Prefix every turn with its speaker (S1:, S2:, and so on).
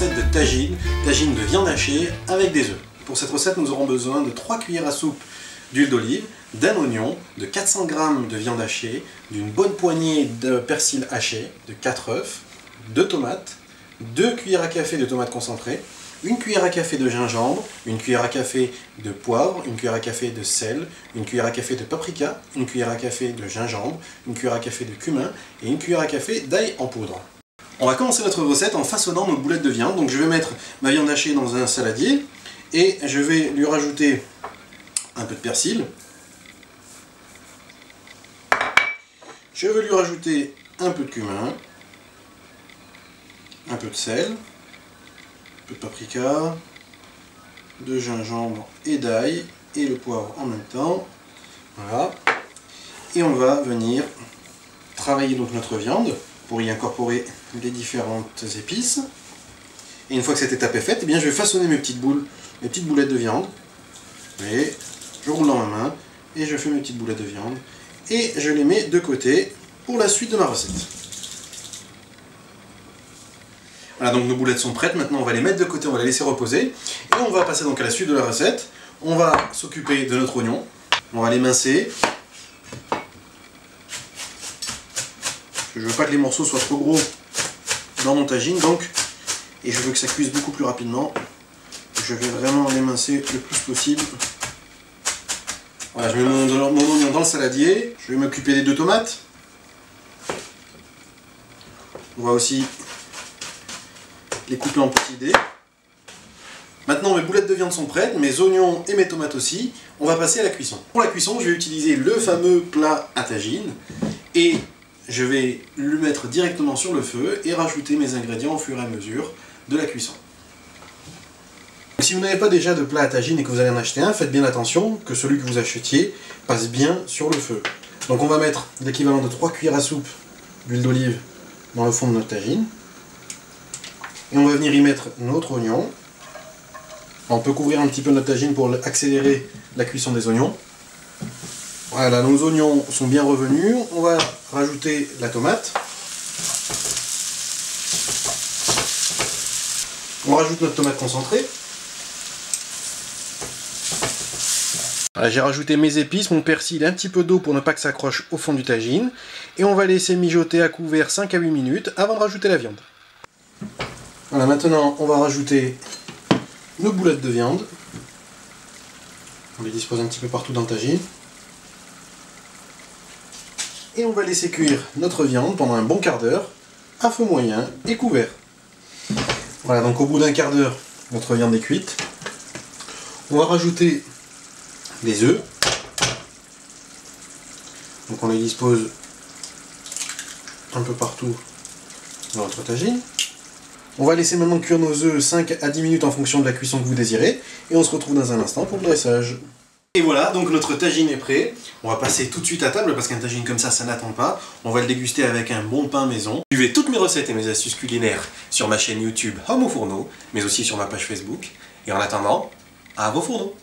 S1: recette de tagine de viande hachée avec des œufs. Pour cette recette, nous aurons besoin de 3 cuillères à soupe d'huile d'olive, d'un oignon, de 400 g de viande hachée, d'une bonne poignée de persil haché, de 4 œufs, 2 tomates, 2 cuillères à café de tomates concentrées, une cuillère à café de gingembre, une cuillère à café de poivre, une cuillère à café de sel, une cuillère à café de paprika, une cuillère à café de gingembre, une cuillère à café de cumin et une cuillère à café d'ail en poudre. On va commencer notre recette en façonnant nos boulettes de viande. Donc je vais mettre ma viande hachée dans un saladier et je vais lui rajouter un peu de persil. Je vais lui rajouter un peu de cumin, un peu de sel, un peu de paprika, de gingembre et d'ail et le poivre en même temps. Voilà. Et on va venir travailler donc notre viande pour y incorporer les différentes épices. Et une fois que cette étape est faite, eh bien, je vais façonner mes petites boulettes de viande. Et je roule dans ma main et je fais mes petites boulettes de viande et je les mets de côté pour la suite de ma recette. Voilà, donc nos boulettes sont prêtes, maintenant on va les mettre de côté, on va les laisser reposer. Et on va passer donc à la suite de la recette. On va s'occuper de notre oignon, on va l'émincer. Je ne veux pas que les morceaux soient trop gros dans mon tagine, donc, et je veux que ça cuise beaucoup plus rapidement. Je vais vraiment l'émincer le plus possible. Voilà, je mets mon oignon dans le saladier, je vais m'occuper des 2 tomates. On va aussi les couper en petits dés. Maintenant mes boulettes de viande sont prêtes, mes oignons et mes tomates aussi. On va passer à la cuisson. Pour la cuisson, je vais utiliser le fameux plat à tagine et je vais le mettre directement sur le feu et rajouter mes ingrédients au fur et à mesure de la cuisson. Si vous n'avez pas déjà de plat à tagine et que vous allez en acheter un, faites bien attention que celui que vous achetiez passe bien sur le feu. Donc on va mettre l'équivalent de 3 cuillères à soupe d'huile d'olive dans le fond de notre tagine. Et on va venir y mettre notre oignon. On peut couvrir un petit peu notre tagine pour accélérer la cuisson des oignons. Voilà, nos oignons sont bien revenus. On va rajouter la tomate. On rajoute notre tomate concentrée. Voilà, j'ai rajouté mes épices, mon persil et un petit peu d'eau pour ne pas que ça accroche au fond du tagine. Et on va laisser mijoter à couvert 5 à 8 minutes avant de rajouter la viande. Voilà, maintenant on va rajouter nos boulettes de viande. On les dispose un petit peu partout dans le tagine. Et on va laisser cuire notre viande pendant un bon quart d'heure, à feu moyen et couvert. Voilà, donc au bout d'un quart d'heure, notre viande est cuite. On va rajouter les œufs. Donc on les dispose un peu partout dans notre tagine. On va laisser maintenant cuire nos œufs 5 à 10 minutes en fonction de la cuisson que vous désirez. Et on se retrouve dans un instant pour le dressage. Et voilà, donc notre tagine est prêt. On va passer tout de suite à table parce qu'un tagine comme ça n'attend pas. On va le déguster avec un bon pain maison. Suivez toutes mes recettes et mes astuces culinaires sur ma chaîne YouTube Homme au Fourneau, mais aussi sur ma page Facebook. Et en attendant, à vos fourneaux!